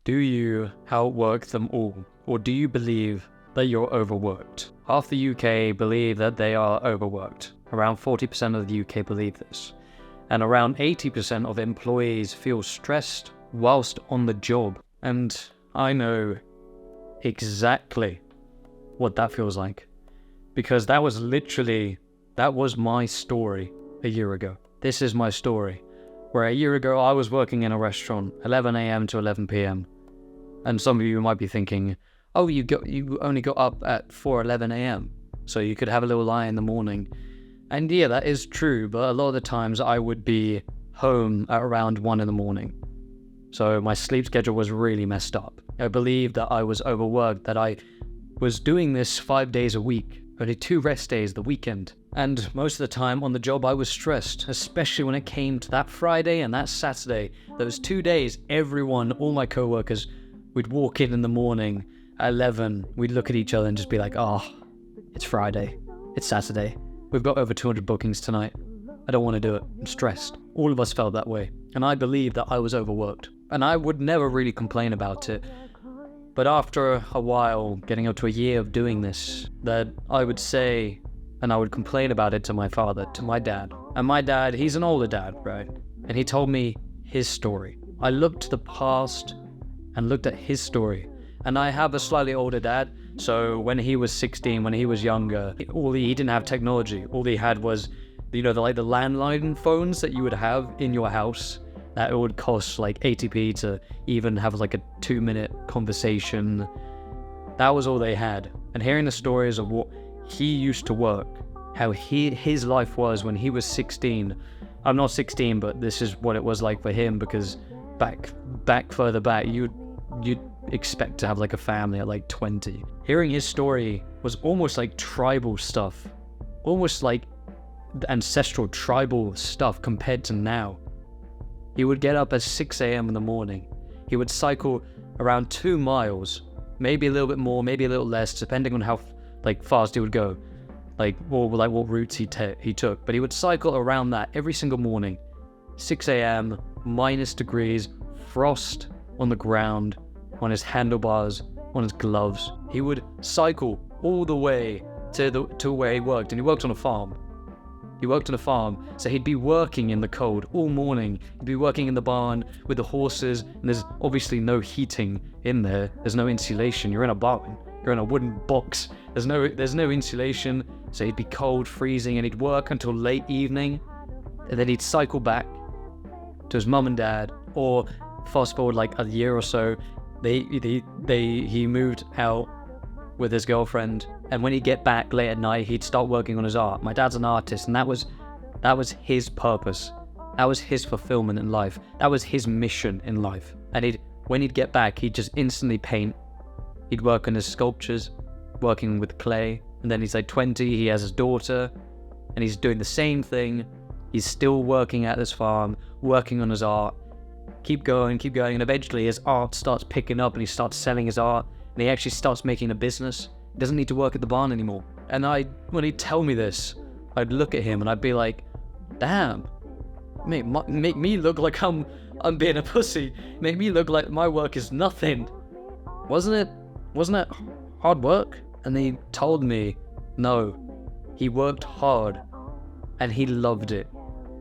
Do you outwork them all, or do you believe that you're overworked? Half the UK believe that they are overworked. Around 40% of the UK believe this. And around 80% of employees feel stressed whilst on the job. And I know exactly what that feels like. Because that was my story a year ago. This is my story. Where a year ago I was working in a restaurant, 11 a.m. to 11 p.m. And some of you might be thinking, oh, you only got up at 4:11 a.m. so you could have a little lie in the morning. And yeah, that is true, but a lot of the times I would be home at around 1 in the morning. So my sleep schedule was really messed up. I believed that I was overworked, that I was doing this 5 days a week, only 2 rest days the weekend. And most of the time on the job I was stressed, especially when it came to that Friday and that Saturday. Those 2 days, all my co-workers, we'd walk in the morning at 11, we'd look at each other and just be like, oh, it's Friday, it's Saturday, we've got over 200 bookings tonight, I don't want to do it, I'm stressed. All of us felt that way, and I believed that I was overworked, and I would never really complain about it. But after a while, getting up to a year of doing this, that I would say, and I would complain about it to my father, to my dad. And my dad, he's an older dad, right? And he told me his story. I looked to the past and looked at his story. And I have a slightly older dad, so when he was 16, when he was younger, he didn't have technology. All he had was, the landline phones that you would have in your house, that it would cost like 80p to even have like a 2-minute conversation. That was all they had. And hearing the stories of what he used to work, how his life was when he was 16. I'm not 16, but this is what it was like for him, because further back, you'd expect to have like a family at like 20. Hearing his story was almost like tribal stuff, almost like ancestral tribal stuff compared to now. He would get up at 6 a.m. in the morning. He would cycle around 2 miles, maybe a little bit more, maybe a little less, depending on how fast he would go, what routes he took. But he would cycle around that every single morning. 6 a.m., minus degrees, frost on the ground, on his handlebars, on his gloves. He would cycle all the way to where he worked, and he worked on a farm. So he'd be working in the cold all morning. He'd be working in the barn with the horses, and there's obviously no heating in there. There's no insulation. You're in a barn. You're in a wooden box. There's no insulation, so he'd be cold, freezing, and he'd work until late evening, and then he'd cycle back to his mum and dad. Or fast forward like a year or so, he moved out with his girlfriend, and when he'd get back late at night, he'd start working on his art. My dad's an artist, and that was his purpose. That was his fulfillment in life. That was his mission in life. And when he'd get back, he'd just instantly paint. He'd work on his sculptures, working with clay. And then he's like 20, he has his daughter, and he's doing the same thing. He's still working at this farm, working on his art. Keep going, and eventually his art starts picking up, and he starts selling his art, and he actually starts making a business. He doesn't need to work at the barn anymore. And when he'd tell me this, I'd look at him and I'd be like, damn, make me look like I'm being a pussy. Make me look like my work is nothing. Wasn't it hard work? And he told me, no, he worked hard and he loved it.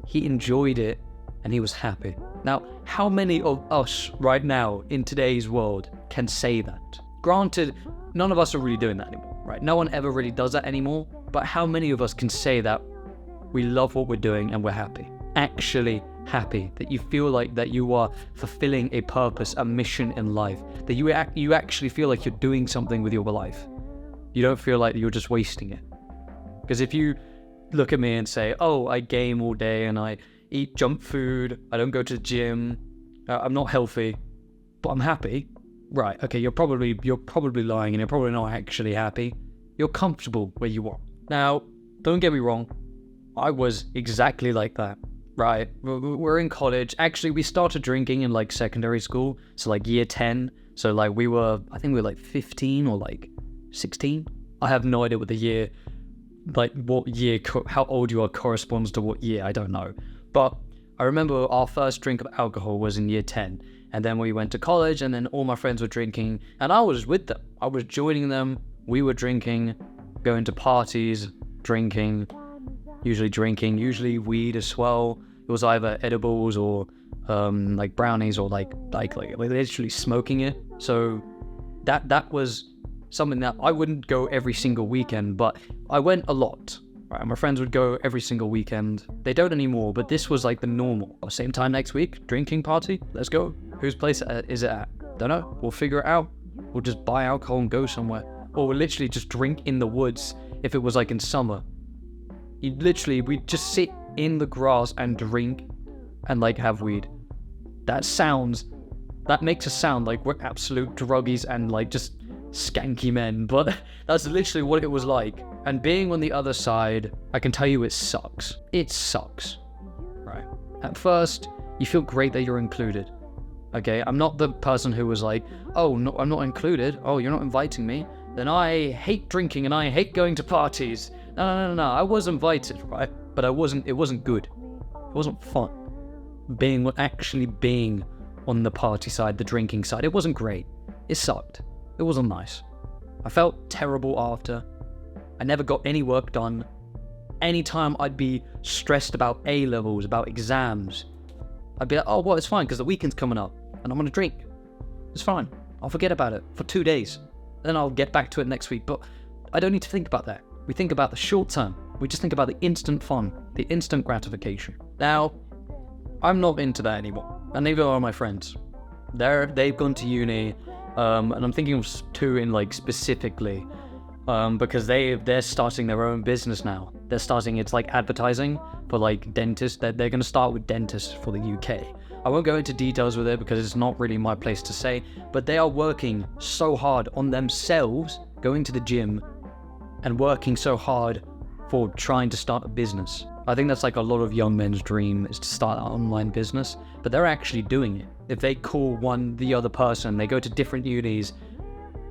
He enjoyed it and he was happy. Now, how many of us right now in today's world can say that? Granted, none of us are really doing that anymore, right? No one ever really does that anymore. But how many of us can say that we love what we're doing and we're happy? Actually happy, that you feel like that you are fulfilling a purpose, a mission in life, that you actually feel like you're doing something with your life. You don't feel like you're just wasting it. Because if you look at me and say, oh, I game all day and I eat junk food, I don't go to the gym, I'm not healthy, but I'm happy. Right, okay, you're probably lying, and you're probably not actually happy. You're comfortable where you are. Now, don't get me wrong, I was exactly like that, right? We're in college. Actually, we started drinking in like secondary school, so like year 10. So like I think we were like 15 or like 16. I have no idea what the year, like what year, how old you are corresponds to what year, I don't know. But I remember our first drink of alcohol was in year 10. And then we went to college, and then all my friends were drinking, and I was with them. I was joining them. We were drinking, going to parties, drinking, usually weed as well. It was either edibles or like brownies, or like literally smoking it. So that was something that I wouldn't go every single weekend, but I went a lot. Right, my friends would go every single weekend. They don't anymore, but this was like the normal. Same time next week, drinking party, let's go. Whose place is it at? Don't know, we'll figure it out. We'll just buy alcohol and go somewhere. Or we'll literally just drink in the woods if it was like in summer. We'd just sit in the grass and drink and like have weed. That makes us sound like we're absolute druggies and like just skanky men, but that's literally what it was like. And being on the other side, I can tell you it sucks. It sucks, right? At first, you feel great that you're included. Okay, I'm not the person who was like, oh, no, I'm not included. Oh, you're not inviting me. Then I hate drinking and I hate going to parties. No. I was invited, right? But it wasn't good. It wasn't fun. Actually being on the party side, the drinking side, it wasn't great. It sucked. It wasn't nice. I felt terrible after. I never got any work done. Anytime I'd be stressed about A-levels, about exams, I'd be like, oh, well, it's fine because the weekend's coming up and I'm going to drink. It's fine. I'll forget about it for 2 days. Then I'll get back to it next week. But I don't need to think about that. We think about the short term. We just think about the instant fun, the instant gratification. Now, I'm not into that anymore. And neither are my friends. They've gone to uni. And I'm thinking of two in like specifically. Because they're starting their own business now. It's like advertising for like dentists. They're going to start with dentists for the UK. I won't go into details with it because it's not really my place to say, but they are working so hard on themselves, going to the gym and working so hard for trying to start a business. I think that's like a lot of young men's dream, is to start an online business, but they're actually doing it. If they call the other person, they go to different unis,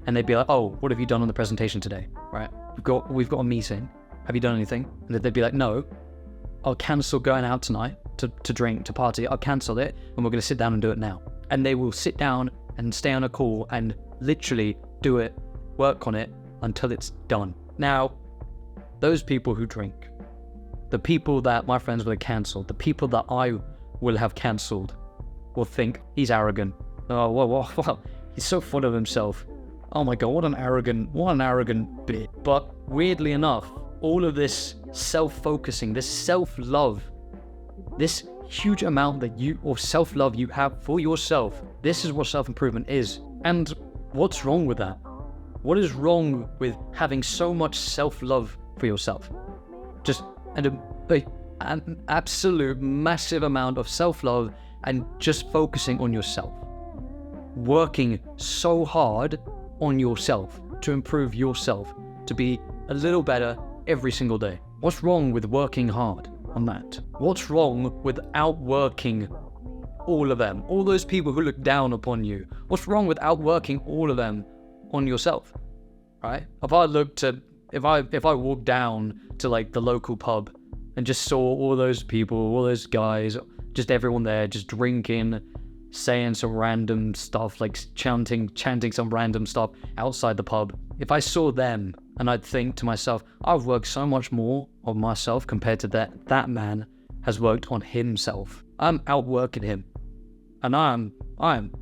and they'd be like, oh, what have you done on the presentation today? Right? We've got a meeting. Have you done anything? And they'd be like, no, I'll cancel going out tonight to drink, to party. I'll cancel it, and we're going to sit down and do it now. And they will sit down and stay on a call and literally do it, work on it until it's done. Now, those people who drink, the people that my friends will have cancelled, the people that I will have cancelled, will think he's arrogant. Oh, well, he's so full of himself. Oh my god, what an arrogant bit. But weirdly enough, all of this self-focusing, this self-love, this huge amount of self-love you have for yourself, this is what self-improvement is. And what's wrong with that? What is wrong with having so much self-love for yourself? Just an absolute massive amount of self-love and just focusing on yourself. Working so hard on yourself to improve yourself, to be a little better every single day. What's wrong with working hard on that? What's wrong with outworking all of them? All those people who look down upon you. What's wrong with outworking all of them on yourself? Right? If I walked down to like the local pub and just saw all those people, all those guys, just everyone there just drinking, saying some random stuff, like chanting some random stuff outside the pub. If I saw them and I'd think to myself, I've worked so much more on myself compared to that man has worked on himself. I'm outworking him. And I'm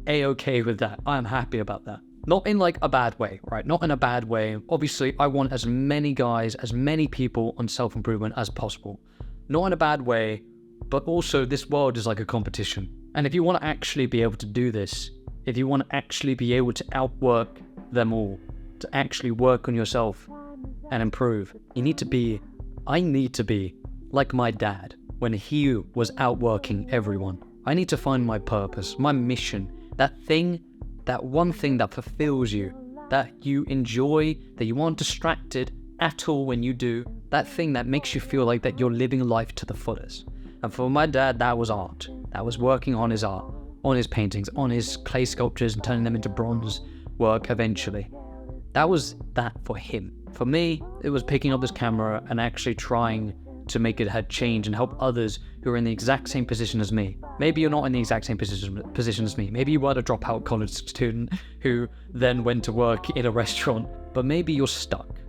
A-okay with that. I'm happy about that. Not in like a bad way, right? Not in a bad way. Obviously, I want as many guys, as many people on self-improvement as possible. Not in a bad way, but also this world is like a competition. And if you want to actually be able to do this, if you want to actually be able to outwork them all, to actually work on yourself and improve, I need to be like my dad when he was outworking everyone. I need to find my purpose, my mission, that one thing that fulfills you, that you enjoy, that you aren't distracted at all when you do, that thing that makes you feel like that you're living life to the fullest. And for my dad, that was art. That was working on his art, on his paintings, on his clay sculptures and turning them into bronze work eventually. That was that for him. For me, it was picking up this camera and actually trying to make it had change and help others who are in the exact same position as me. Maybe you're not in the exact same position as me. Maybe you were a dropout college student who then went to work in a restaurant, but maybe you're stuck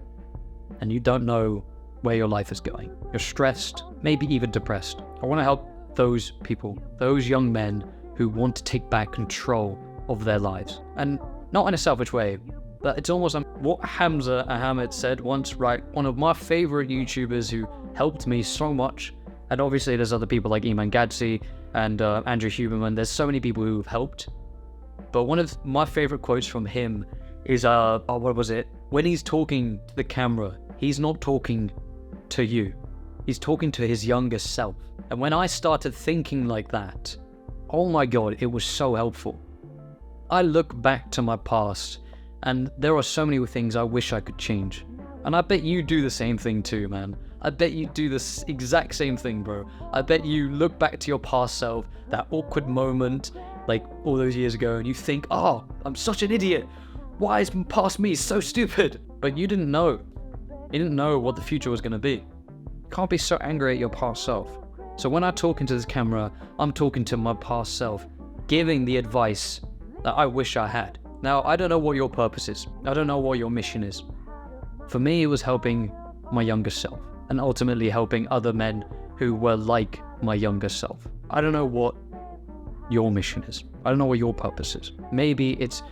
and you don't know where your life is going. You're stressed, maybe even depressed. I want to help those people, those young men who want to take back control of their lives. And not in a selfish way, but it's almost what Hamza Ahmed said once, right? One of my favorite YouTubers who helped me so much. And obviously there's other people like Iman Gadzi and Andrew Huberman. There's so many people who've helped. But one of my favorite quotes from him is, what was it? When he's talking to the camera, he's not talking to you. He's talking to his younger self. And when I started thinking like that, oh my God, it was so helpful. I look back to my past and there are so many things I wish I could change. And I bet you do the same thing too, man. I bet you do this exact same thing, bro. I bet you look back to your past self, that awkward moment, like all those years ago, and you think, oh, I'm such an idiot. Why is past me so stupid? But you didn't know. You didn't know what the future was going to be. You can't be so angry at your past self. So when I talk into this camera, I'm talking to my past self, giving the advice that I wish I had. Now, I don't know what your purpose is. I don't know what your mission is. For me, it was helping my younger self and ultimately helping other men who were like my younger self. I don't know what your mission is. I don't know what your purpose is. Maybe it's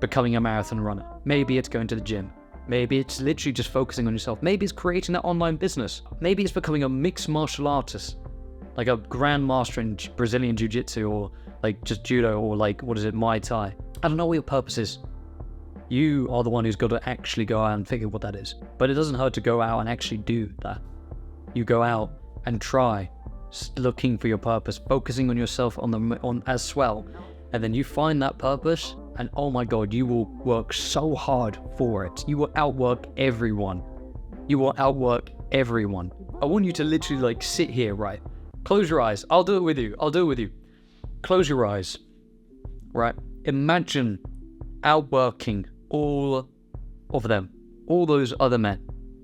becoming a marathon runner. Maybe it's going to the gym. Maybe it's literally just focusing on yourself. Maybe it's creating that online business. Maybe it's becoming a mixed martial artist, like a grandmaster in Brazilian Jiu-Jitsu or like just judo or like, Muay Thai. I don't know what your purpose is. You are the one who's got to actually go out and figure what that is. But it doesn't hurt to go out and actually do that. You go out and try looking for your purpose, focusing on yourself on as well. And then you find that purpose and oh my God, you will work so hard for it. You will outwork everyone. You will outwork everyone. I want you to literally like sit here, right? Close your eyes. I'll do it with you. Close your eyes, right? Imagine outworking all of them, all those other men,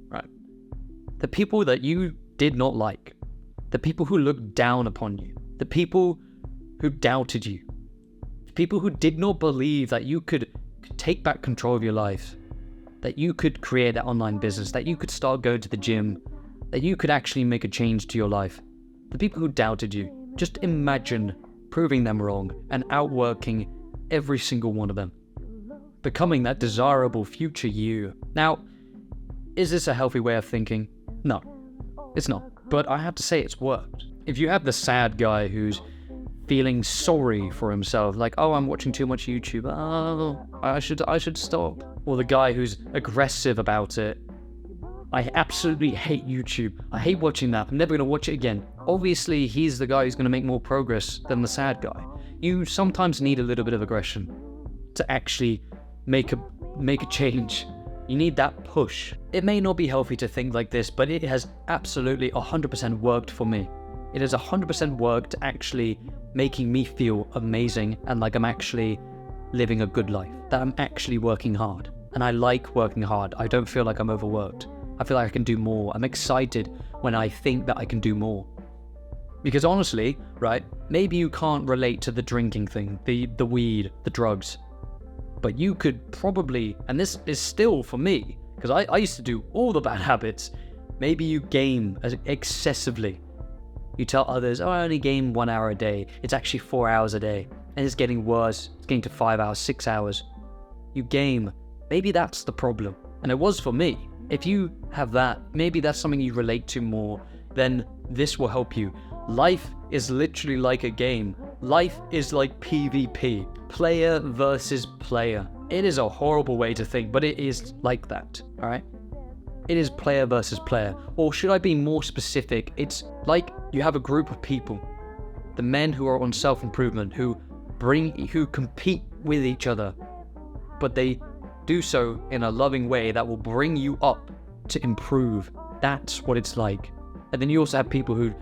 right? The people that you did not like, the people who looked down upon you, the people who doubted you, the people who did not believe that you could take back control of your life, that you could create that online business, that you could start going to the gym, that you could actually make a change to your life. The people who doubted you, just imagine proving them wrong and outworking every single one of them, becoming that desirable future you. Now, is this a healthy way of thinking? No, it's not. But I have to say it's worked. If you have the sad guy who's feeling sorry for himself, like, oh, I'm watching too much YouTube, oh, I should stop. Or the guy who's aggressive about it, I absolutely hate YouTube. I hate watching that. I'm never going to watch it again. Obviously, he's the guy who's going to make more progress than the sad guy. You sometimes need a little bit of aggression to actually make a change. You need that push. It may not be healthy to think like this, but it has absolutely 100% worked for me. It has 100% worked actually making me feel amazing and like I'm actually living a good life, that I'm actually working hard. And I like working hard. I don't feel like I'm overworked. I feel like I can do more. I'm excited when I think that I can do more. Because honestly, right, maybe you can't relate to the drinking thing, the weed, the drugs, but you could probably, and this is still for me, because I used to do all the bad habits, maybe you game excessively. You tell others, oh, I only game 1 hour a day. It's actually 4 hours a day. And it's getting worse. It's getting to 5 hours, 6 hours. You game. Maybe that's the problem. And it was for me. If you have that, maybe that's something you relate to more, then this will help you. Life is literally like a game. Life is like PvP, player versus player. It is a horrible way to think, but it is like that, all right? It is player versus player. Or should I be more specific? It's like you have a group of people, the men who are on self-improvement, who compete with each other, but they do so in a loving way that will bring you up to improve. That's what it's like. And then you also have people who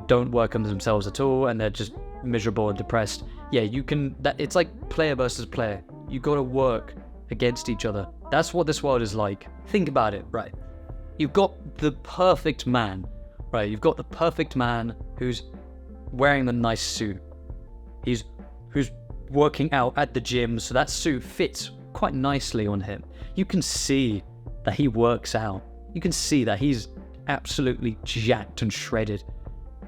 don't work on themselves at all and they're just miserable and depressed. Yeah, it's like player versus player. You got to work against each other. That's what this world is like. Think about it, right? You've got the perfect man right? You've got the perfect man who's wearing the nice suit. Who's working out at the gym, so that suit fits quite nicely on him. You can see that he works out. You can see that he's absolutely jacked and shredded.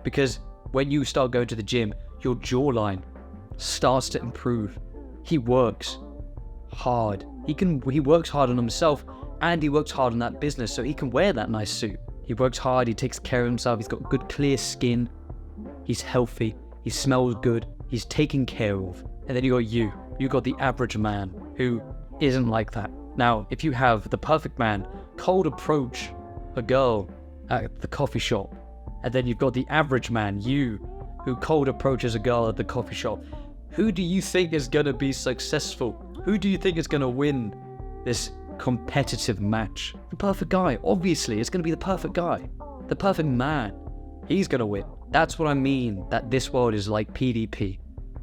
Because when you start going to the gym, your jawline starts to improve. He works hard. He works hard on himself, and he works hard on that business, so he can wear that nice suit. He works hard, he takes care of himself, he's got good clear skin, he's healthy, he smells good, he's taken care of. And then you got the average man who isn't like that. Now, if you have the perfect man cold approach a girl at the coffee shop, and then you've got the average man, you, who cold approaches a girl at the coffee shop, who do you think is going to be successful? Who do you think is going to win this competitive match? The perfect guy. Obviously, it's going to be the perfect guy. The perfect man. He's going to win. That's what I mean, that this world is like PvP.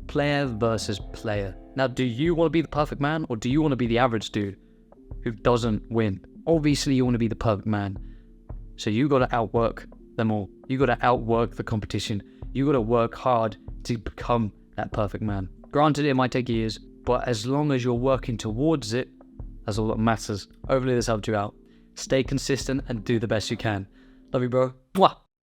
Player versus player. Now, do you want to be the perfect man, or do you want to be the average dude who doesn't win? Obviously, you want to be the perfect man. So you got to outwork them all. You got to outwork the competition. You got to work hard to become that perfect man. Granted, it might take years, but as long as you're working towards it, that's all that matters. Hopefully this helped you out. Stay consistent and do the best you can. Love you, bro. Mwah!